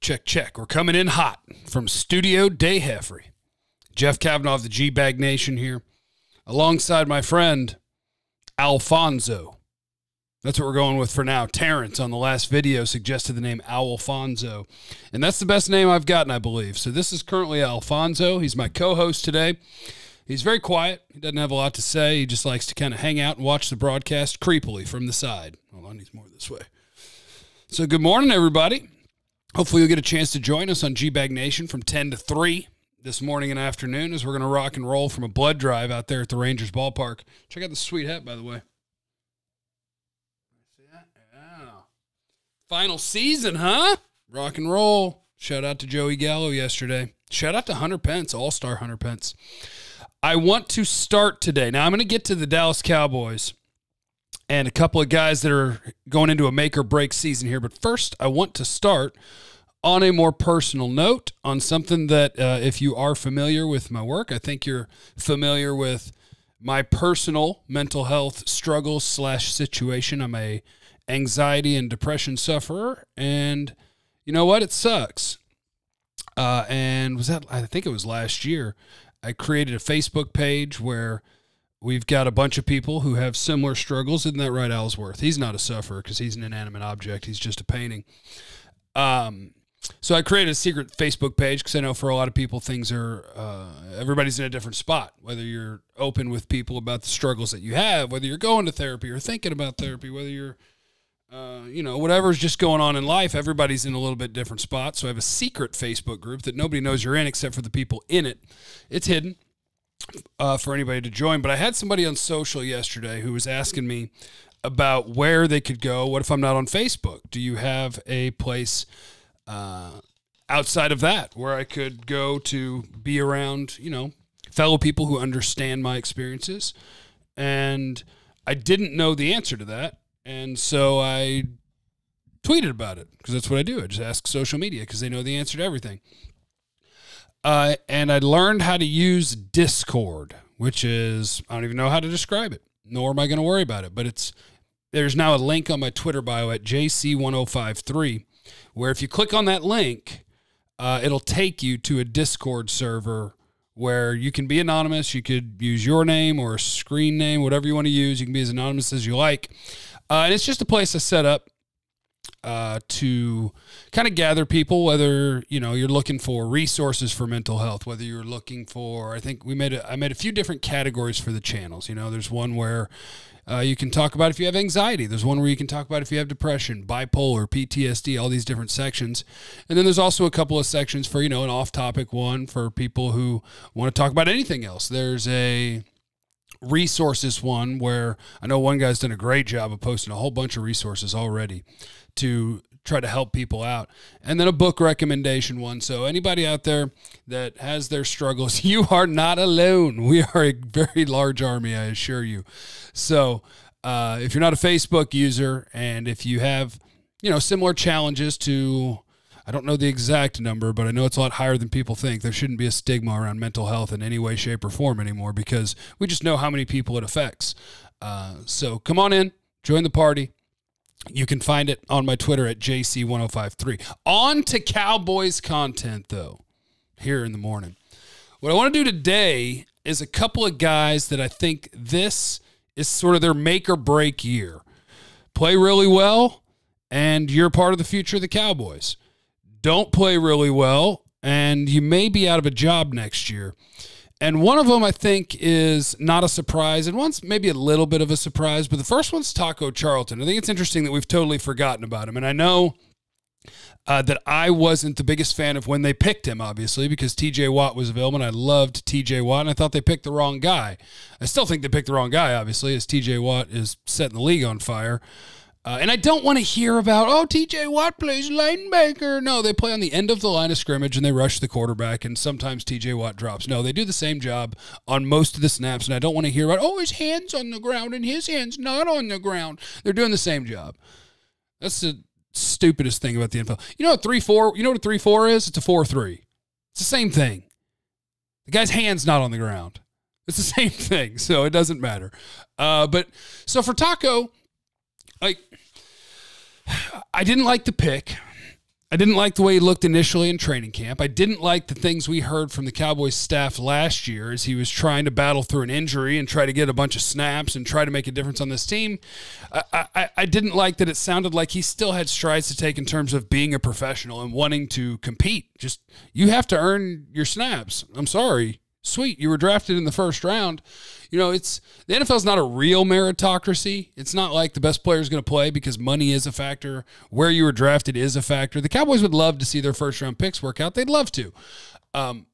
Check, check. We're coming in hot from Studio Day Heffrey. Jeff Kavanaugh of the G-Bag Nation here, alongside my friend, Owl-fonso. That's what we're going with for now. Terrence on the last video suggested the name Owl-fonso, and that's the best name I've gotten, I believe. So this is currently Owl-fonso. He's my co-host today. He's very quiet. He doesn't have a lot to say. He just likes to kind of hang out and watch the broadcast creepily from the side. Hold on, he's more this way. So good morning, everybody. Hopefully you'll get a chance to join us on G-Bag Nation from 10 to 3 this morning and afternoon as we're going to rock and roll from a blood drive out there at the Rangers ballpark. Check out the sweet hat, by the way. See that? Yeah. Final season, huh? Rock and roll. Shout out to Joey Gallo yesterday. Shout out to Hunter Pence, all-star Hunter Pence. I want to start today. Now, I'm going to get to the Dallas Cowboys and a couple of guys that are going into a make-or-break season here. But first, I want to start on a more personal note, on something that if you are familiar with my work, I think you're familiar with my personal mental health struggle / situation. I'm a anxiety and depression sufferer, and you know what? It sucks. And I think it was last year, I created a Facebook page where we've got a bunch of people who have similar struggles. Isn't that right, Ellsworth? He's not a sufferer because he's an inanimate object. He's just a painting. So I created a secret Facebook page because I know for a lot of people things are, everybody's in a different spot, whether you're open with people about the struggles that you have, whether you're going to therapy or thinking about therapy, whether you're, whatever's just going on in life, everybody's in a little bit different spot. So I have a secret Facebook group that nobody knows you're in except for the people in it. It's hidden for anybody to join. But I had somebody on social yesterday who was asking me about where they could go. What if I'm not on Facebook? Do you have a place outside of that where I could go to be around, fellow people who understand my experiences? And I didn't know the answer to that. And so I tweeted about it because that's what I do. I just ask social media because they know the answer to everything. And I learned how to use Discord, which is, I don't even know how to describe it, nor am I going to worry about it. But there's now a link on my Twitter bio at JC1053, where if you click on that link, it'll take you to a Discord server where you can be anonymous. You could use your name or a screen name, whatever you want to use. You can be as anonymous as you like. And it's just a place I set up to kind of gather people, whether, you're looking for resources for mental health, whether you're looking for, I made a few different categories for the channels. There's one where you can talk about if you have anxiety. There's one where you can talk about if you have depression, bipolar, PTSD, all these different sections. And then there's also a couple of sections for, an off-topic one for people who want to talk about anything else. There's a resources one where I know one guy's done a great job of posting a whole bunch of resources already to try to help people out. And then a book recommendation one. So anybody out there that has their struggles, you are not alone. We are a very large army, I assure you. So if you're not a Facebook user and if you have, similar challenges to, I don't know the exact number, but I know it's a lot higher than people think. There shouldn't be a stigma around mental health in any way, shape, or form anymore because we just know how many people it affects. So come on in, join the party. You can find it on my Twitter at JC1053. On to Cowboys content, though, here in the morning. What I want to do today is a couple of guys that I think this is sort of their make or break year. Play really well, and you're part of the future of the Cowboys. Don't play really well, and you may be out of a job next year. And one of them, I think, is not a surprise, and one's maybe a little bit of a surprise, but the first one's Taco Charlton. I think it's interesting that we've totally forgotten about him, and I know that I wasn't the biggest fan of when they picked him, obviously, because T.J. Watt was available, and I loved T.J. Watt, and I thought they picked the wrong guy. I still think they picked the wrong guy, obviously, as T.J. Watt is setting the league on fire. And I don't want to hear about, T.J. Watt plays linebacker. No, they play on the end of the line of scrimmage, and they rush the quarterback, and sometimes T.J. Watt drops. No, they do the same job on most of the snaps, and I don't want to hear about, his hand's on the ground and his hand's not on the ground. They're doing the same job. That's the stupidest thing about the NFL. You know what 3-4? You know what a 3-4 is? It's a 4-3. It's the same thing. The guy's hand's not on the ground. It's the same thing, so it doesn't matter. But so for Taco, I didn't like the pick. I didn't like the way he looked initially in training camp. I didn't like the things we heard from the Cowboys staff last year as he was trying to battle through an injury and try to get a bunch of snaps and try to make a difference on this team. I didn't like that it sounded like he still had strides to take in terms of being a professional and wanting to compete. Just, you have to earn your snaps. I'm sorry. Sweet, you were drafted in the first round. You know, the NFL is not a real meritocracy. It's not like the best player is going to play because money is a factor. Where you were drafted is a factor. The Cowboys would love to see their first-round picks work out. They'd love to. But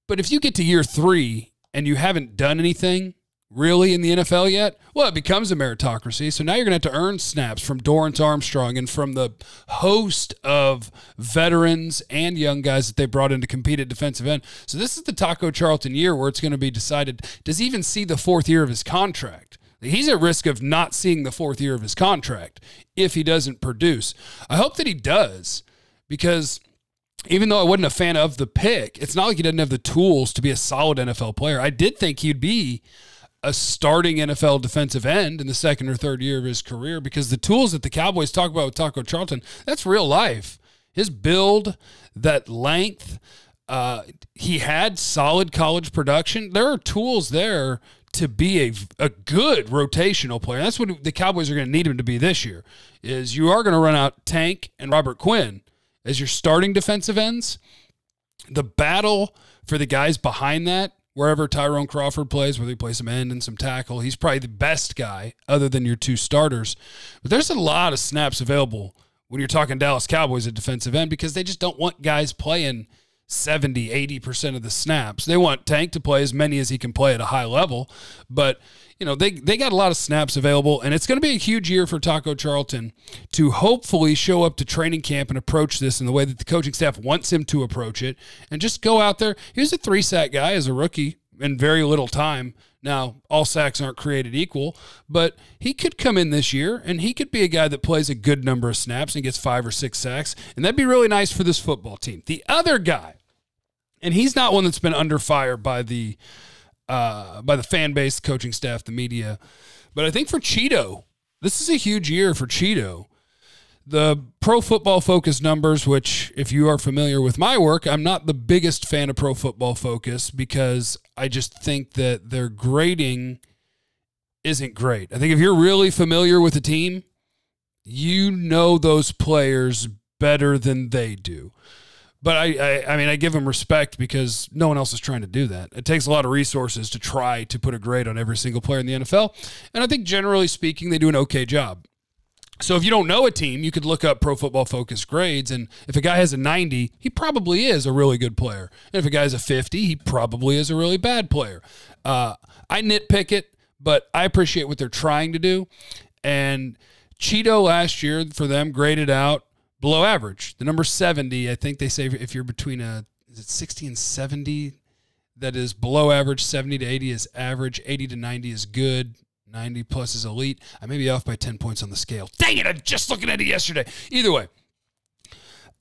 if you get to year 3 and you haven't done anything really in the NFL yet, well, it becomes a meritocracy. So now you're going to have to earn snaps from Dorrance Armstrong and from the host of veterans and young guys that they brought in to compete at defensive end. So this is the Taco Charlton year where it's going to be decided, does he even see the 4th year of his contract? He's at risk of not seeing the 4th year of his contract if he doesn't produce. I hope that he does, because even though I wasn't a fan of the pick, it's not like he doesn't have the tools to be a solid NFL player. I did think he'd be a starting NFL defensive end in the 2nd or 3rd year of his career, because the tools that the Cowboys talk about with Taco Charlton, that's real life. His build, that length, he had solid college production. There are tools there to be a good rotational player. That's what the Cowboys are going to need him to be this year, is you are going to run out Tank and Robert Quinn as your starting defensive ends. The battle for the guys behind that, wherever Tyrone Crawford plays, whether he plays some end and some tackle, he's probably the best guy other than your 2 starters. But there's a lot of snaps available when you're talking Dallas Cowboys at defensive end, because they just don't want guys playing 70, 80% of the snaps. They want Tank to play as many as he can play at a high level. But, you know, they got a lot of snaps available, and it's going to be a huge year for Taco Charlton to hopefully show up to training camp and approach this in the way that the coaching staff wants him to approach it, and just go out there. He was a 3-sack guy as a rookie in very little time. Now, all sacks aren't created equal, but he could come in this year, and he could be a guy that plays a good number of snaps and gets 5 or 6 sacks, and that'd be really nice for this football team. The other guy, and he's not one that's been under fire by the fan base, coaching staff, the media, but I think for Cheeto, this is a huge year for Cheeto. The Pro Football Focus numbers, which, if you are familiar with my work, I'm not the biggest fan of Pro Football Focus, because I just think that their grading isn't great. I think if you're really familiar with a team, you know those players better than they do. But I mean, I give them respect because no one else is trying to do that. It takes a lot of resources to try to put a grade on every single player in the NFL. And I think generally speaking, they do an okay job. So if you don't know a team, you could look up Pro Football Focus grades. And if a guy has a 90, he probably is a really good player. And if a guy has a 50, he probably is a really bad player. I nitpick it, but I appreciate what they're trying to do. And Cheeto last year for them graded out below average. The number 70, I think they say if you're between is it 60 and 70, that is below average. 70 to 80 is average. 80 to 90 is good. 90 plus is elite. I may be off by 10 points on the scale. Dang it, I'm just looking at it yesterday. Either way,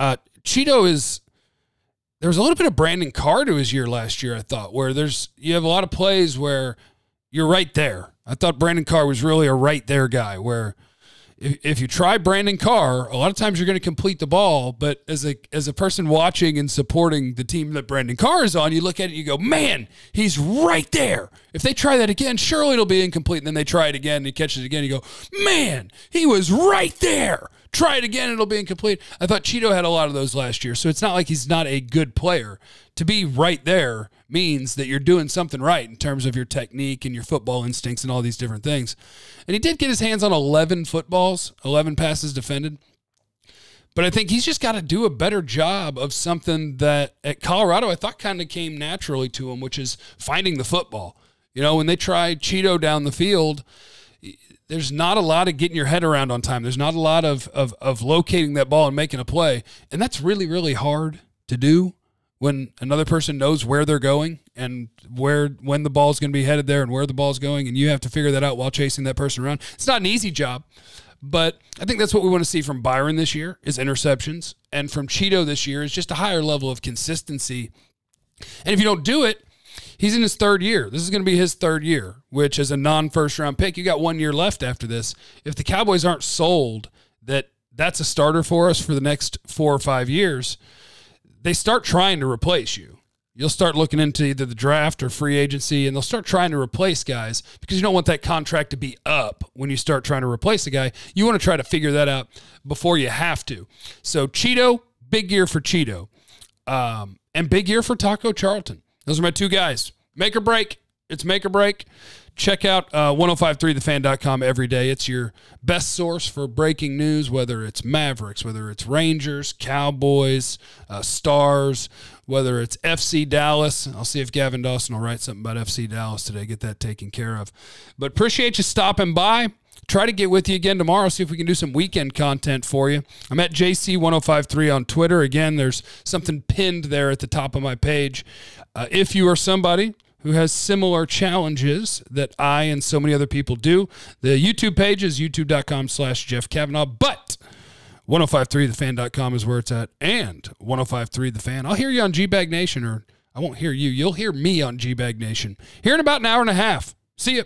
Cheeto there was a little bit of Brandon Carr to his year last year, I thought, where you have a lot of plays where you're right there. I thought Brandon Carr was really a right there guy, where if you try Brandon Carr, a lot of times you're going to complete the ball, but as a person watching and supporting the team that Brandon Carr is on, you look at it and you go, man, he's right there. If they try that again, surely it'll be incomplete. And then they try it again and he catches it again. You go, man, he was right there. Try it again, it'll be incomplete. I thought Cheeto had a lot of those last year, so it's not like he's not a good player. To be right there means that you're doing something right in terms of your technique and your football instincts and all these different things. And he did get his hands on 11 footballs, 11 passes defended. But I think he's just got to do a better job of something that at Colorado I thought kind of came naturally to him, which is finding the football. You know, when they try Cheeto down the field, there's not a lot of getting your head around on time. There's not a lot of locating that ball and making a play. And that's really, really hard to do when another person knows where they're going and when the ball's going to be headed there and where the ball's going, and you have to figure that out while chasing that person around. It's not an easy job, but I think that's what we want to see from Byron this year is interceptions, and from Cheeto this year is just a higher level of consistency. And if you don't do it, he's in his 3rd year. This is going to be his 3rd year, which is a non-first-round pick. You got 1 year left after this. If the Cowboys aren't sold that that's a starter for us for the next 4 or 5 years, they start trying to replace you. You'll start looking into either the draft or free agency, and they'll start trying to replace guys because you don't want that contract to be up when you start trying to replace a guy. You want to try to figure that out before you have to. So Cheeto, big year for Cheeto. And big year for Taco Charlton. Those are my two guys. Make or break. It's make or break. Check out 1053thefan.com every day. It's your best source for breaking news, whether it's Mavericks, whether it's Rangers, Cowboys, Stars, whether it's FC Dallas. I'll see if Gavin Dawson will write something about FC Dallas today, get that taken care of. But appreciate you stopping by. Try to get with you again tomorrow, see if we can do some weekend content for you. I'm at JC1053 on Twitter. Again, there's something pinned there at the top of my page. If you are somebody who has similar challenges that I and so many other people do, the YouTube page is youtube.com/Jeff Kavanaugh, but 1053thefan.com is where it's at, and 1053 The Fan. I'll hear you on G-Bag Nation, or I won't hear you. You'll hear me on G-Bag Nation here in about an hour and a half. See you.